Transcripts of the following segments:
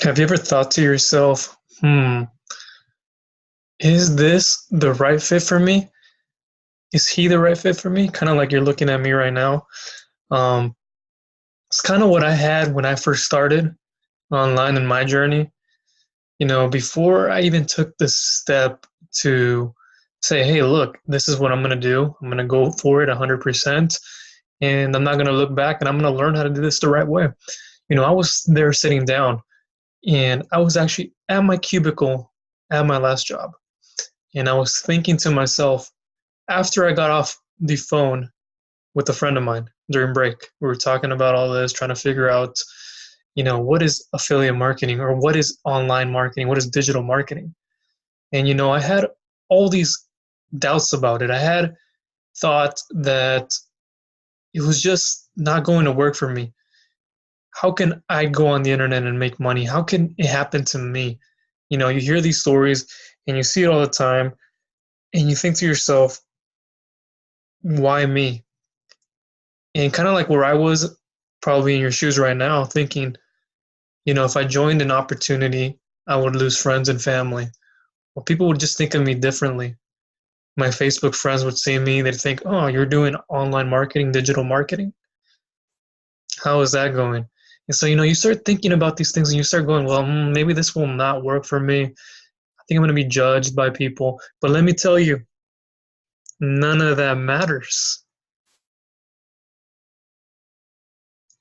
Have you ever thought to yourself, is this the right fit for me? Is he the right fit for me? Kind of like you're looking at me right now. Um, it's kind of what I had when I first started online in my journey. Before I even took the step to say, hey, look, this is what I'm going to do. I'm going to go for it 100%. And I'm not going to look back and I'm going to learn how to do this the right way. I was there sitting down and I was actually at my cubicle at my last job. And I was thinking to myself, after I got off the phone with a friend of mine during break, we were talking about all this, trying to figure out, what is affiliate marketing or what is online marketing? What is digital marketing? And, I had all these doubts about it. I had thought that it was just not going to work for me. How can I go on the internet and make money? How can it happen to me? You hear these stories and you see it all the time and you think to yourself, why me? And kind of like where I was probably in your shoes right now, thinking, if I joined an opportunity, I would lose friends and family. Well, people would just think of me differently. My Facebook friends would see me, they'd think, oh, you're doing online marketing, digital marketing. How is that going? And so, you start thinking about these things and you start going, well, maybe this will not work for me. I think I'm going to be judged by people. But let me tell you, none of that matters.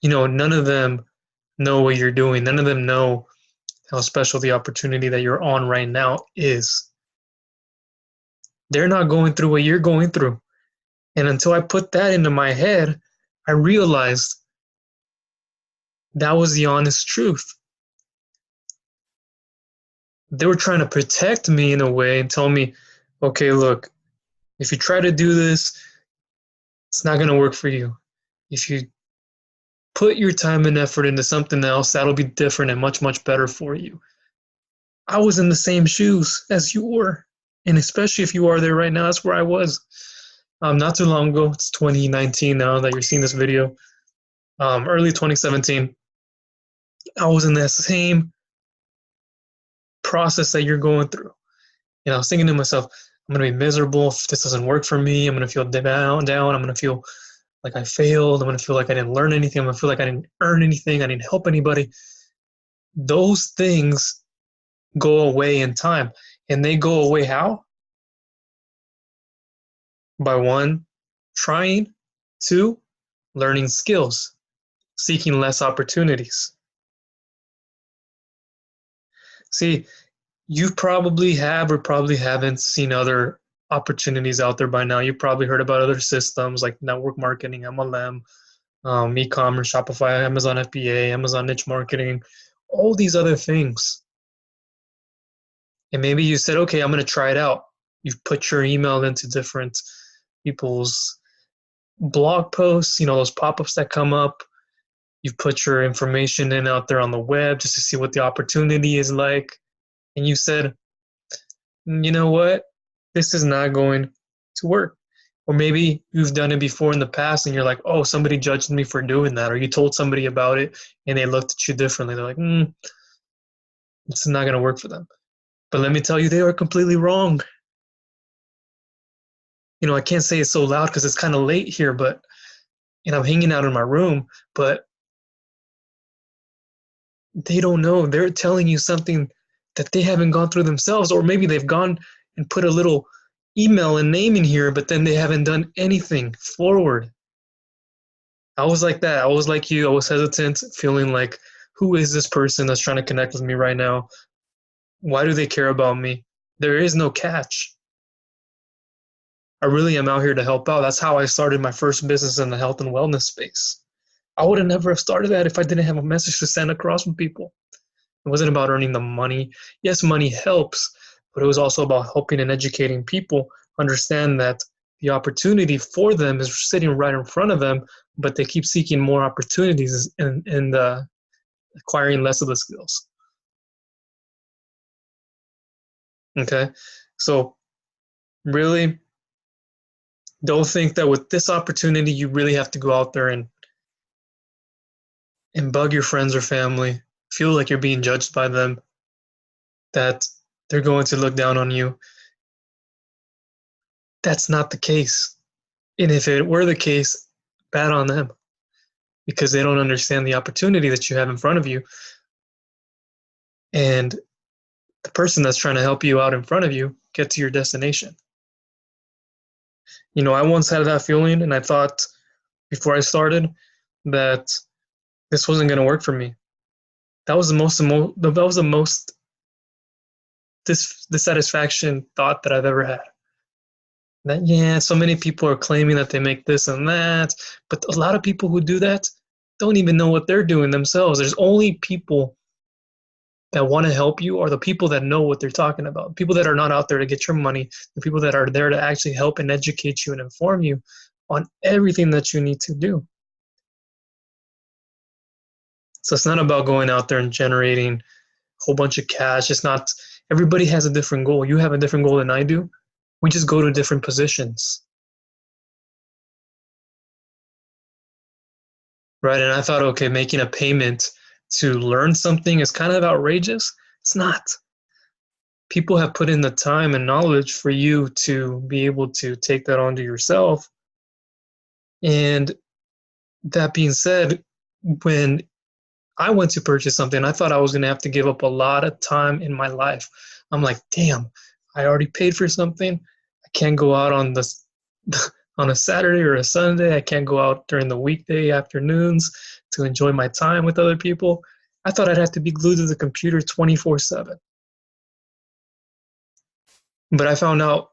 None of them know what you're doing. None of them know how special the opportunity that you're on right now is. They're not going through what you're going through. And until I put that into my head, I realized that was the honest truth. They were trying to protect me in a way and tell me, okay, look, if you try to do this, it's not going to work for you. If you put your time and effort into something else, that'll be different and much, much better for you. I was in the same shoes as you were. And especially if you are there right now, that's where I was. Not too long ago, it's 2019 now that you're seeing this video. Early 2017, I was in that same process that you're going through. I was thinking to myself, I'm going to be miserable if this doesn't work for me. I'm going to feel down. I'm going to feel like I failed. I'm going to feel like I didn't learn anything. I'm going to feel like I didn't earn anything. I didn't help anybody. Those things go away in time. And they go away how? By one, trying, two, learning skills, seeking less opportunities. See, you probably have or probably haven't seen other opportunities out there by now. You probably heard about other systems like network marketing, MLM, e-commerce, Shopify, Amazon FBA, Amazon niche marketing, all these other things. And maybe you said, okay, I'm going to try it out. You've put your email into different people's blog posts, those pop-ups that come up. You've put your information in out there on the web just to see what the opportunity is like. And you said, you know what? This is not going to work. Or maybe you've done it before in the past and you're like, oh, somebody judged me for doing that. Or you told somebody about it and they looked at you differently. They're like, it's not going to work for them. But let me tell you, they are completely wrong. I can't say it so loud because it's kind of late here, but I'm hanging out in my room, but they don't know. They're telling you something that they haven't gone through themselves, or maybe they've gone and put a little email and name in here, but then they haven't done anything forward. I was like that. I was like you. I was hesitant, feeling like, who is this person that's trying to connect with me right now? Why do they care about me? There is no catch. I really am out here to help out. That's how I started my first business in the health and wellness space. I would have never have started that if I didn't have a message to send across with people. It wasn't about earning the money. Yes, money helps, but it was also about helping and educating people understand that the opportunity for them is sitting right in front of them, but they keep seeking more opportunities and acquiring less of the skills. Okay, so really don't think that with this opportunity you really have to go out there and bug your friends or family. feel like you're being judged by them, that they're going to look down on you. That's not the case. And if it were the case, bad on them because they don't understand the opportunity that you have in front of you. And the person that's trying to help you out in front of you get to your destination. I once had that feeling and I thought before I started that this wasn't going to work for me. That was the most dissatisfaction thought that I've ever had. That, yeah, so many people are claiming that they make this and that, but a lot of people who do that don't even know what they're doing themselves. There's only people that want to help you are the people that know what they're talking about. People that are not out there to get your money, the people that are there to actually help and educate you and inform you on everything that you need to do. So it's not about going out there and generating a whole bunch of cash. It's not, everybody has a different goal. You have a different goal than I do. We just go to different positions. Right? And I thought, okay, making a payment to learn something is kind of outrageous. It's not. People have put in the time and knowledge for you to be able to take that onto yourself. And that being said, when I went to purchase something, I thought I was going to have to give up a lot of time in my life. I'm like, damn, I already paid for something. I can't go out on this on a Saturday or a Sunday. I can't go out during the weekday afternoons to enjoy my time with other people. I thought I'd have to be glued to the computer 24/7. But I found out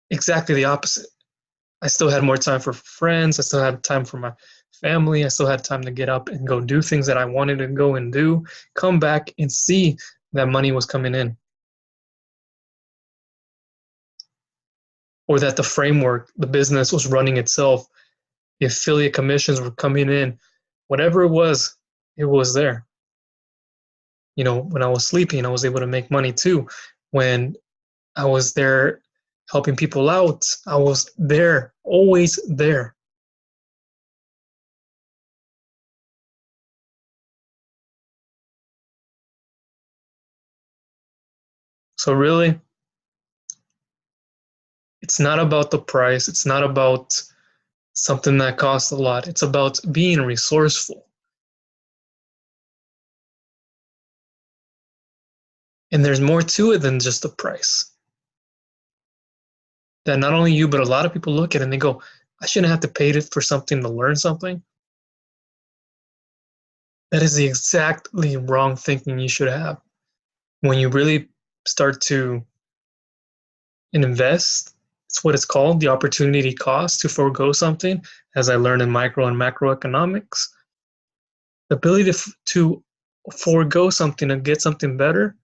exactly the opposite. I still had more time for friends. I still had time for my family. I still had time to get up and go do things that I wanted to go and do, come back and see that money was coming in. Or that the framework, the business was running itself. The affiliate commissions were coming in. Whatever it was there. When I was sleeping, I was able to make money too. When I was there helping people out, I was there, always there. So really, it's not about the price. It's not about something that costs a lot. It's about being resourceful. And there's more to it than just the price. That not only you, but a lot of people look at it and they go, I shouldn't have to pay it for something to learn something. That is the exactly wrong thinking you should have. When you really start to invest, it's what it's called, the opportunity cost to forego something, as I learned in micro and macroeconomics. The ability to forego something and get something better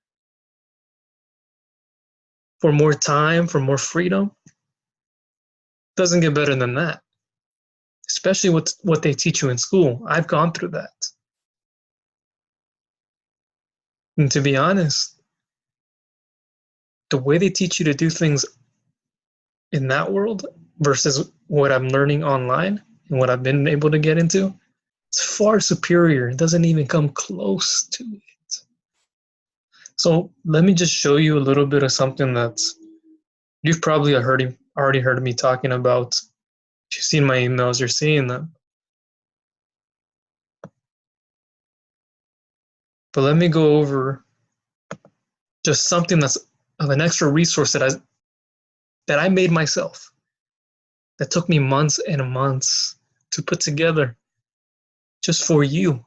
for more time, for more freedom, doesn't get better than that. Especially with what they teach you in school. I've gone through that. And to be honest, the way they teach you to do things in that world versus what I'm learning online and what I've been able to get into, it's far superior. It doesn't even come close to it. So let me just show you a little bit of something that you've probably already heard me talking about. If you've seen my emails, you're seeing them. But let me go over just something that's of an extra resource that I made myself. That took me months and months to put together just for you.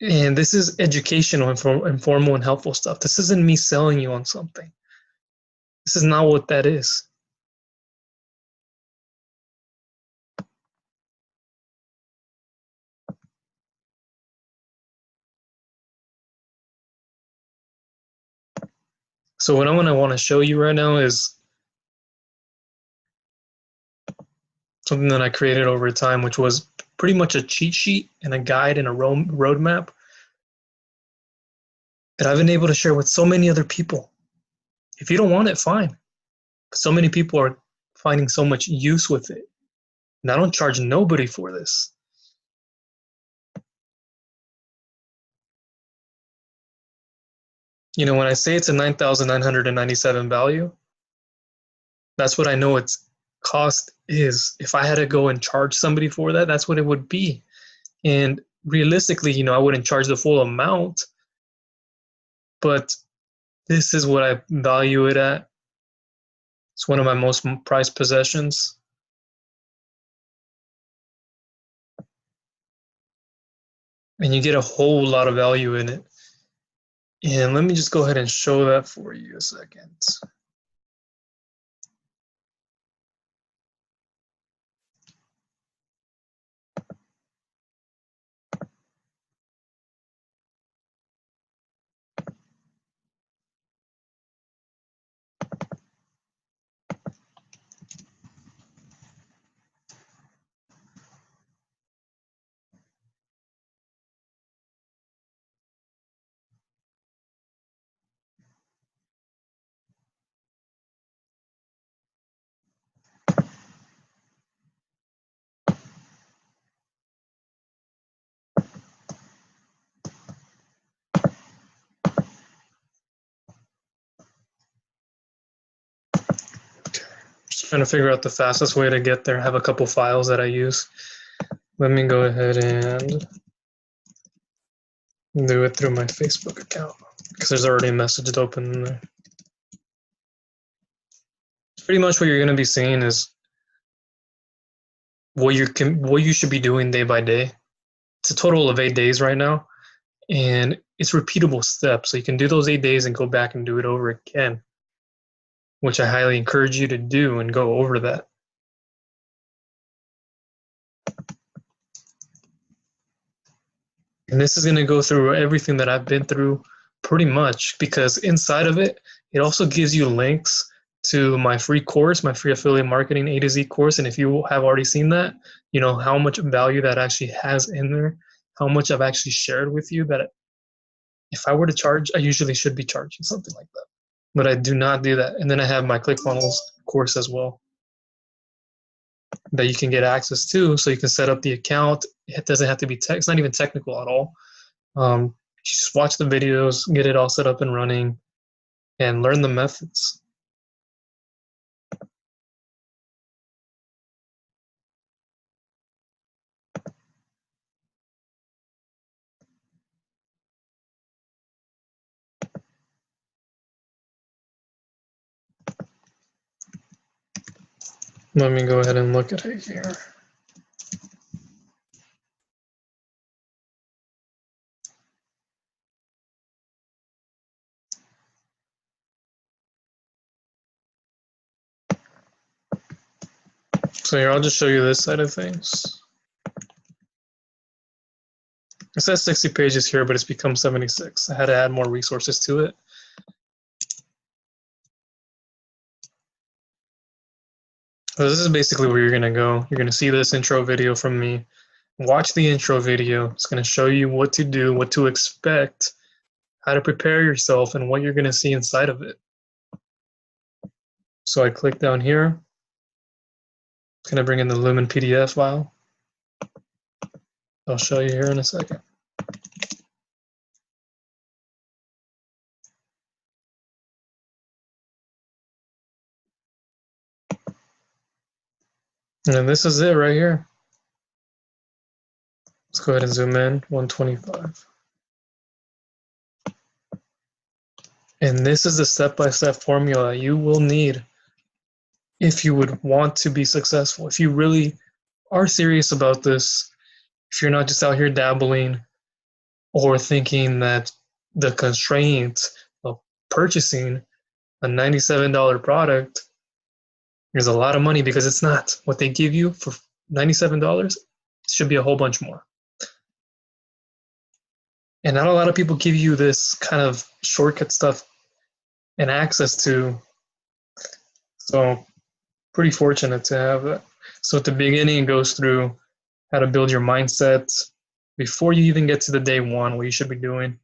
And this is educational, informal, and helpful stuff. This isn't me selling you on something. This is not what that is. So what I want to show you right now is something that I created over time, which was pretty much a cheat sheet and a guide and a roadmap that I've been able to share with so many other people. If you don't want it, fine. But so many people are finding so much use with it. And I don't charge nobody for this. When I say it's a 9,997 value, that's what I know its cost is. If I had to go and charge somebody for that, that's what it would be. And realistically, I wouldn't charge the full amount, but this is what I value it at. It's one of my most prized possessions. And you get a whole lot of value in it. And let me just go ahead and show that for you a second. Just trying to figure out the fastest way to get there. I have a couple files that I use. Let me go ahead and do it through my Facebook account because there's already a message open in there. Pretty much what you're going to be seeing is what you should be doing day by day. It's a total of 8 days right now, and it's repeatable steps. So you can do those 8 days and go back and do it over again, which I highly encourage you to do and go over that. And this is going to go through everything that I've been through pretty much, because inside of it, it also gives you links to my free course, my free affiliate marketing A to Z course. And if you have already seen that, you know how much value that actually has in there, how much I've actually shared with you, that if I were to charge, I usually should be charging something like that. But I do not do that. And then I have my Clickfunnels course as well that you can get access to, so you can set up the account. It doesn't have to be it's not even technical at all. You just watch the videos, get it all set up and running, and learn the methods. Let me go ahead and look at it here. So here, I'll just show you this side of things. It says 60 pages here, but it's become 76. I had to add more resources to it. So this is basically where you're going to go. You're going to see this intro video from me. Watch the intro video. It's going to show you what to do, what to expect, how to prepare yourself, and what you're going to see inside of it. So I click down here. It's going to bring in the Lumen PDF file. I'll show you here in a second. And this is it right here. Let's go ahead and zoom in, 125. And this is the step-by-step formula you will need if you would want to be successful. If you really are serious about this, if you're not just out here dabbling or thinking that the constraint of purchasing a $97 product is a lot of money, because it's not. What they give you for $97 should be a whole bunch more. And not a lot of people give you this kind of shortcut stuff and access to. So pretty fortunate to have that. So at the beginning, it goes through how to build your mindset before you even get to the day one, what you should be doing.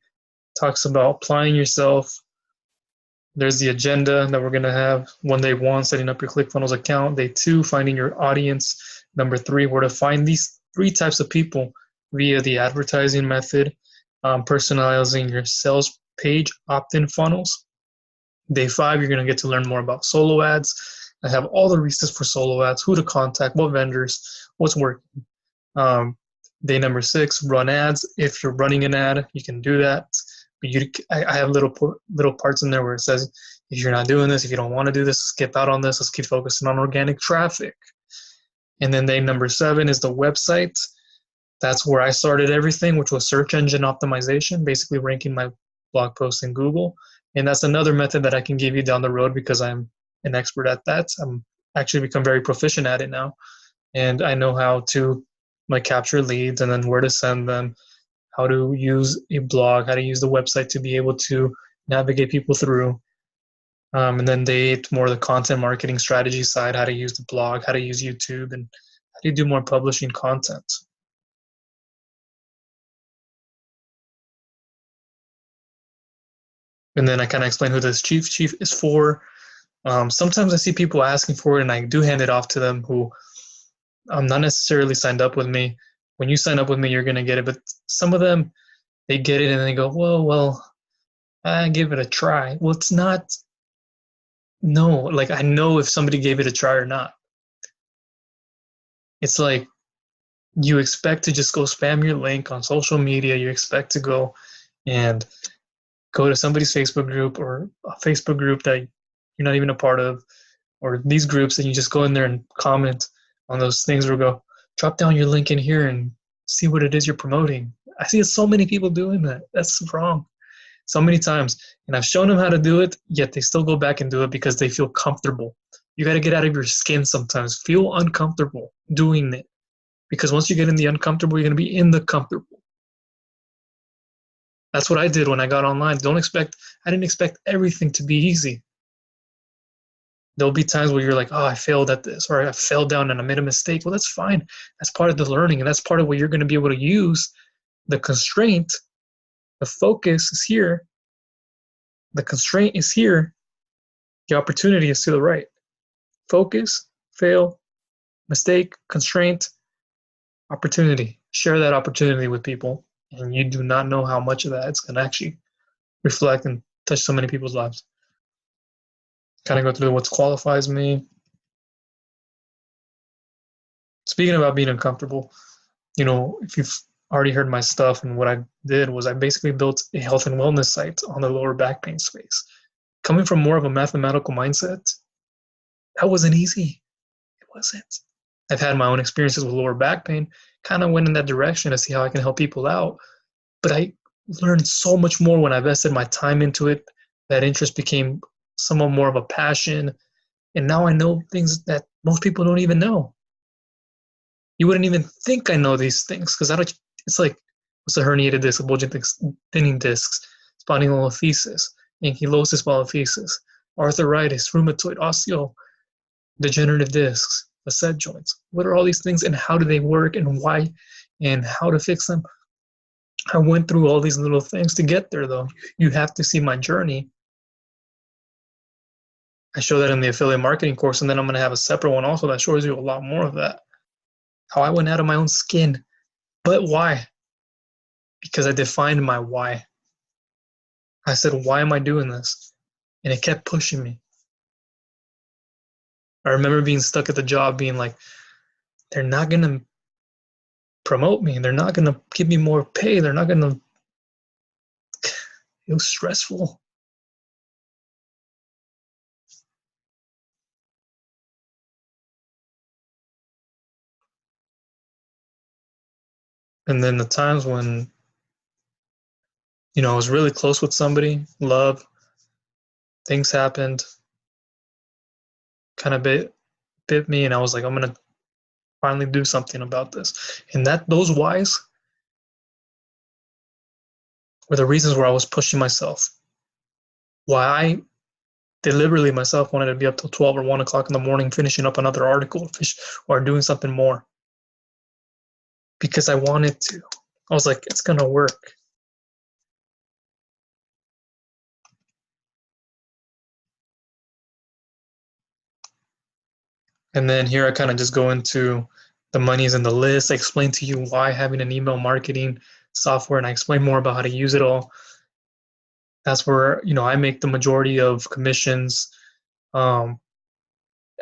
Talks about applying yourself. There's the agenda that we're going to have. Day 1, setting up your ClickFunnels account. Day 2, finding your audience. Number 3, where to find these 3 types of people via the advertising method, personalizing your sales page opt-in funnels. Day 5, you're going to get to learn more about solo ads. I have all the reasons for solo ads, who to contact, what vendors, what's working. Day number 6, run ads. If you're running an ad, you can do that. But I have little parts in there where it says, if you're not doing this, if you don't want to do this, skip out on this. Let's keep focusing on organic traffic. And then day number 7 is the website. That's where I started everything, which was search engine optimization, basically ranking my blog posts in Google. And that's another method that I can give you down the road because I'm an expert at that. I'm actually become very proficient at it now. And I know how to capture leads and then where to send them, how to use a blog, how to use the website to be able to navigate people through. And then day 8, more the content marketing strategy side, how to use the blog, how to use YouTube, and how do you do more publishing content. And then I kind of explain who this chief is for. Sometimes I see people asking for it, and I do hand it off to them who not necessarily signed up with me. When you sign up with me, you're going to get it. But some of them, they get it and they go, well, I give it a try. Well, it's not. No, like I know if somebody gave it a try or not. It's like you expect to just go spam your link on social media. You expect to go and go to somebody's Facebook group or a Facebook group that you're not even a part of, or these groups, and you just go in there and comment on those things or go, drop down your link in here and see what it is you're promoting. I see so many people doing that. That's wrong. So many times. And I've shown them how to do it, yet they still go back and do it because they feel comfortable. You got to get out of your skin sometimes. Feel uncomfortable doing it. Because once you get in the uncomfortable, you're going to be in the comfortable. That's what I did when I got online. I didn't expect everything to be easy. There'll be times where you're like, oh, I failed at this, or I fell down and I made a mistake. Well, that's fine. That's part of the learning, and that's part of what you're going to be able to use. The constraint, the focus is here. The constraint is here. The opportunity is to the right. Focus, fail, mistake, constraint, opportunity. Share that opportunity with people, and you do not know how much of that it's going to actually reflect and touch so many people's lives. Kind of go through what qualifies me. Speaking about being uncomfortable, if you've already heard my stuff, and what I did was I basically built a health and wellness site on the lower back pain space. Coming from more of a mathematical mindset, that wasn't easy. It wasn't. I've had my own experiences with lower back pain, kind of went in that direction to see how I can help people out. But I learned so much more when I invested my time into it. That interest became somewhat more of a passion. And now I know things that most people don't even know. You wouldn't even think I know these things because it's like, what's a herniated disc, a bulging disc, thinning discs, spondylolisthesis, ankylosis polyphysis, arthritis, rheumatoid, osteo, degenerative discs, facet joints. What are all these things and how do they work and why and how to fix them? I went through all these little things to get there, though. You have to see my journey. I show that in the affiliate marketing course, and then I'm going to have a separate one also that shows you a lot more of that. How I went out of my own skin. But why? Because I defined my why. I said, why am I doing this? And it kept pushing me. I remember being stuck at the job being like, they're not going to promote me. They're not going to give me more pay. They're not going to. It was stressful. And then the times when, I was really close with somebody, love, things happened, kind of bit me, and I was like, I'm going to finally do something about this. And those whys were the reasons where I was pushing myself. Why I deliberately myself wanted to be up till 12 or 1 o'clock in the morning finishing up another article or doing something more. Because I wanted to. I was like, it's going to work. And then here I kind of just go into the monies in the list. I explain to you why having an email marketing software, and I explain more about how to use it all. That's where, I make the majority of commissions. Um,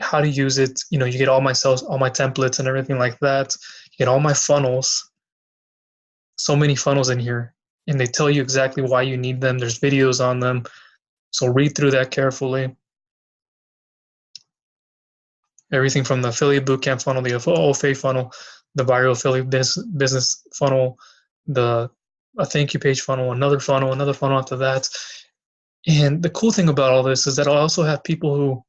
how to use it, you get all my sales, all my templates and everything like that. You get all my funnels, so many funnels in here, and they tell you exactly why you need them. There's videos on them. So read through that carefully. Everything from the affiliate bootcamp funnel, the OFA funnel, the viral affiliate business funnel, the a thank you page funnel, another funnel after that. And the cool thing about all this is that I also have people who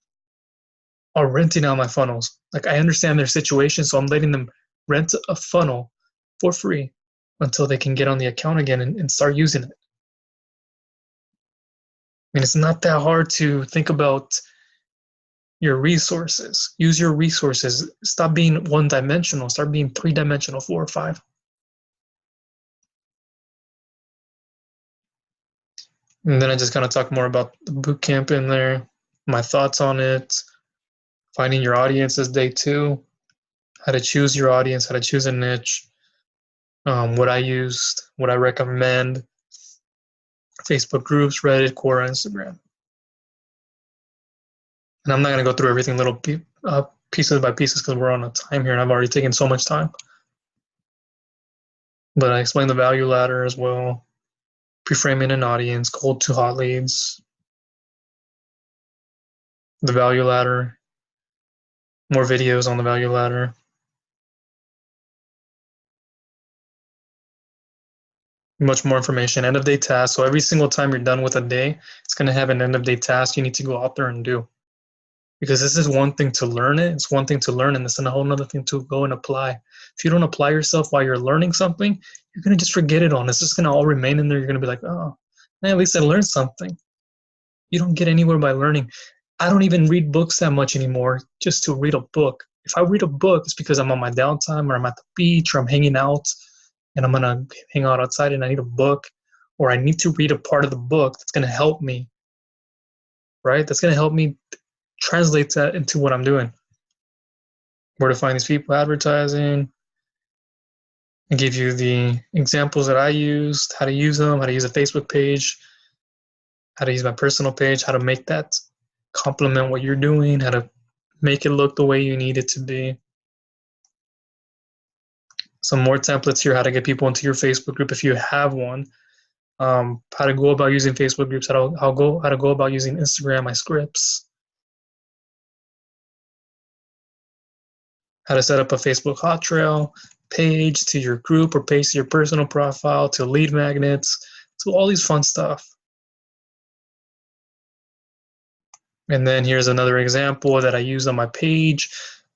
are renting out my funnels. Like I understand their situation, so I'm letting them rent a funnel for free until they can get on the account again and start using it. I mean, it's not that hard to think about your resources. Use your resources. Stop being one dimensional. Start being three-dimensional, 4 or 5. And then I just kind of talk more about the boot camp in there, my thoughts on it, finding your audience is day 2, how to choose your audience, how to choose a niche, what I used, what I recommend, Facebook groups, Reddit, Quora, Instagram. And I'm not going to go through everything pieces by pieces because we're on a time here and I've already taken so much time. But I explain the value ladder as well, pre-framing an audience, cold to hot leads, the value ladder, more videos on the value ladder. Much more information, end of day task. So every single time you're done with a day, it's going to have an end of day task you need to go out there and do. Because this is one thing to learn it, it's one thing to learn, and it's a whole other thing to go and apply. If you don't apply yourself while you're learning something, you're going to just forget it on. It's just going to all remain in there. You're going to be like, oh, man, at least I learned something. You don't get anywhere by learning. I don't even read books that much anymore just to read a book. If I read a book, it's because I'm on my downtime or I'm at the beach or I'm hanging out and I'm going to hang out outside and I need a book or I need to read a part of the book that's going to help me, right? That's going to help me translate that into what I'm doing. Where to find these people advertising. I give you the examples that I used, how to use them, how to use a Facebook page, how to use my personal page, how to make that complement what you're doing, how to make it look the way you need it to be. Some more templates here, how to get people into your Facebook group if you have one. How to go about using Facebook groups, how to go about using Instagram, my scripts, how to set up a Facebook hot trail page to your group or page to your personal profile, to lead magnets, to all these fun stuff. And then here's another example that I use on my page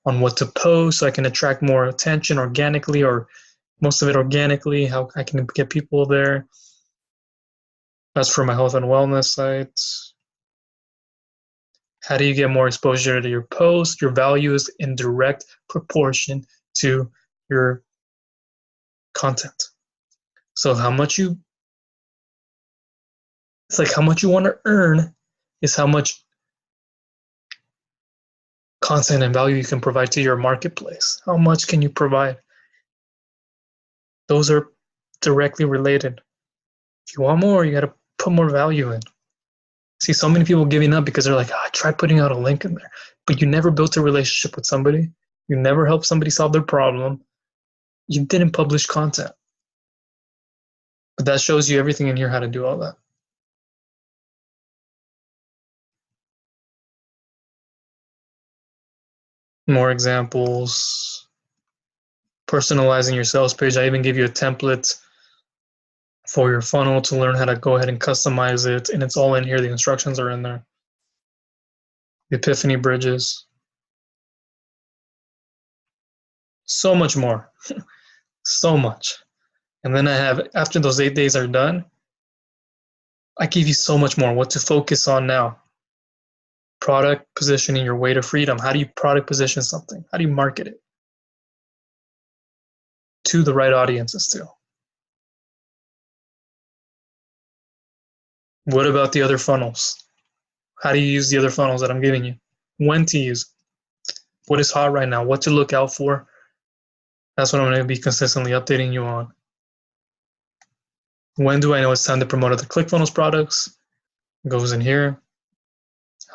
on what to post so I can attract more attention organically or most of it organically, how I can get people there. That's for my health and wellness sites. How do you get more exposure to your post? Your value is in direct proportion to your content. So it's like how much you want to earn is how much content and value you can provide to your marketplace. How much can you provide? Those are directly related. If you want more, you got to put more value in. See, so many people giving up because they're like, I tried putting out a link in there, but you never built a relationship with somebody. You never helped somebody solve their problem. You didn't publish content. But that shows you everything in here how to do all that. More examples. Personalizing your sales page. I even give you a template for your funnel to learn how to go ahead and customize it. And it's all in here. The instructions are in there. The epiphany bridges. So much more. So much. And then I have, after those 8 days are done, I give you so much more. What to focus on now. Product positioning, your way to freedom. How do you product position something? How do you market it to the right audiences too? What about the other funnels? How do you use the other funnels that I'm giving you? When to use? What is hot right now? What to look out for? That's what I'm going to be consistently updating you on. When do I know it's time to promote other Clickfunnels products? Goes in here.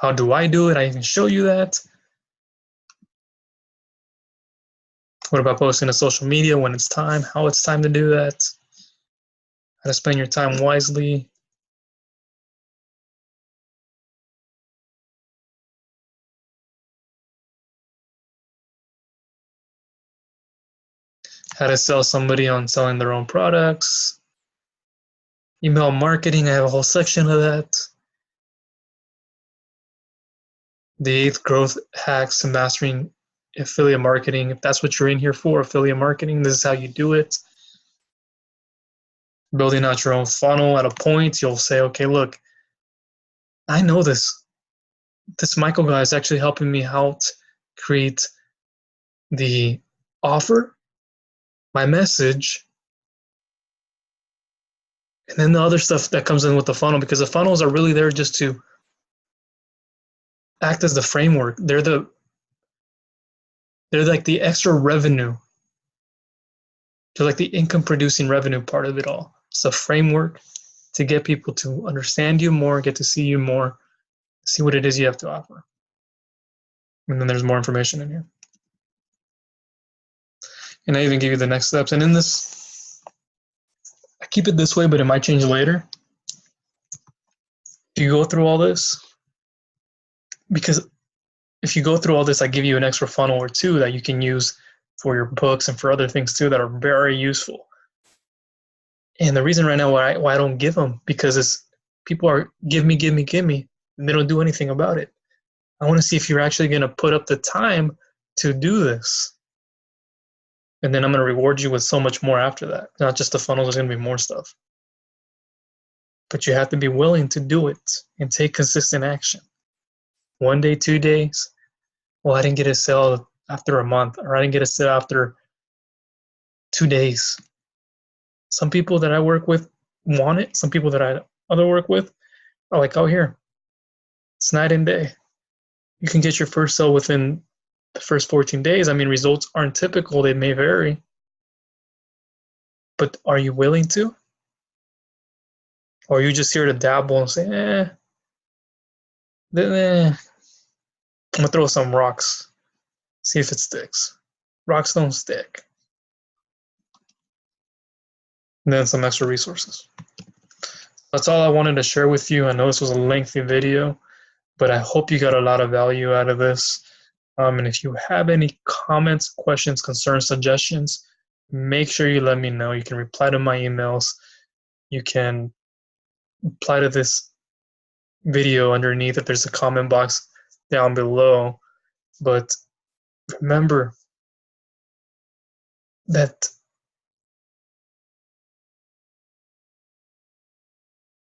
How do I do it? I even show you that. What about posting to social media when it's time? How it's time to do that? How to spend your time wisely. How to sell somebody on selling their own products. Email marketing, I have a whole section of that. The 8 growth hacks to mastering affiliate marketing. If that's what you're in here for, affiliate marketing, this is how you do it. Building out your own funnel at a point, you'll say, okay, look, I know this. This Michael guy is actually helping me out create the offer, my message, and then the other stuff that comes in with the funnel, because the funnels are really there just to act as the framework. They're like the extra revenue. They're like the income producing revenue part of it all. It's a framework to get people to understand you more, get to see you more, see what it is you have to offer. And then there's more information in here. And I even give you the next steps. And in this, I keep it this way, but it might change later. If you go through all this, because if you go through all this, I give you an extra funnel or two that you can use for your books and for other things too that are very useful. And the reason right now why I don't give them, because it's people are give me, and they don't do anything about it. I want to see if you're actually going to put up the time to do this. And then I'm going to reward you with so much more after that. Not just the funnel, there's going to be more stuff. But you have to be willing to do it and take consistent action. 1 day, 2 days. Well, I didn't get a sale after a month, or I didn't get a sale after 2 days. Some people that I work with want it. Some people that I other work with are like, oh, here, it's night and day. You can get your first sale within the first 14 days. I mean, results aren't typical. They may vary. But are you willing to? Or are you just here to dabble and say, I'm going to throw some rocks, see if it sticks. Rocks don't stick. And then some extra resources. That's all I wanted to share with you. I know this was a lengthy video, but I hope you got a lot of value out of this. And if you have any comments, questions, concerns, suggestions, make sure you let me know. You can reply to my emails. You can reply to this video underneath if there's a comment box down below. But remember that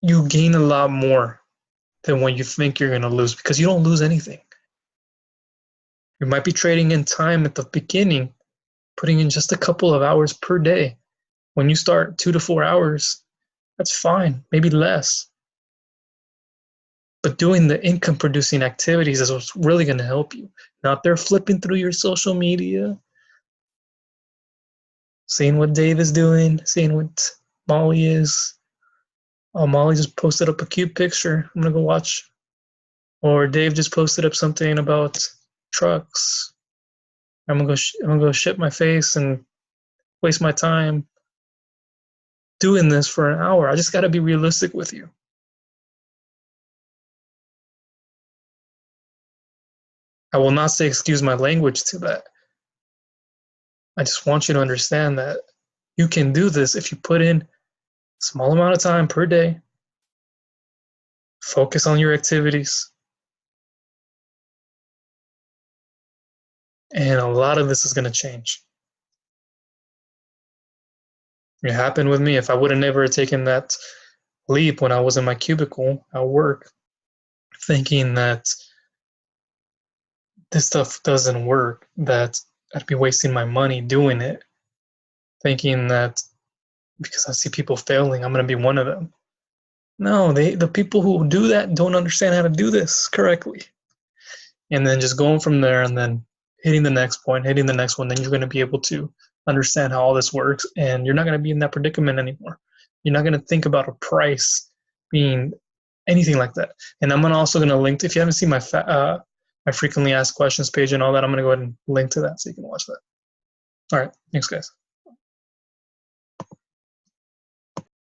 you gain a lot more than what you think you're going to lose, because you don't lose anything. You might be trading in time at the beginning, putting in just a couple of hours per day. When you start 2 to 4 hours, that's fine, maybe less. But doing the income producing activities is what's really going to help you. Not there flipping through your social media, seeing what Dave is doing, seeing what Molly is. Oh, Molly just posted up a cute picture. I'm going to go watch. Or Dave just posted up something about trucks. I'm going to go shit my face and waste my time doing this for an hour. I just got to be realistic with you. I will not say excuse my language to that. I just want you to understand that you can do this if you put in a small amount of time per day, focus on your activities, and a lot of this is going to change. It happened with me. If I would have never taken that leap when I was in my cubicle at work, thinking that this stuff doesn't work, that I'd be wasting my money doing it, thinking that because I see people failing, I'm going to be one of them. No, the people who do that don't understand how to do this correctly. And then just going from there and then hitting the next point, hitting the next one, then you're going to be able to understand how all this works, and you're not going to be in that predicament anymore. You're not going to think about a price being anything like that. And I'm also gonna link to, if you haven't seen my frequently asked questions page and all that, I'm gonna go ahead and link to that so you can watch that. All right, thanks guys.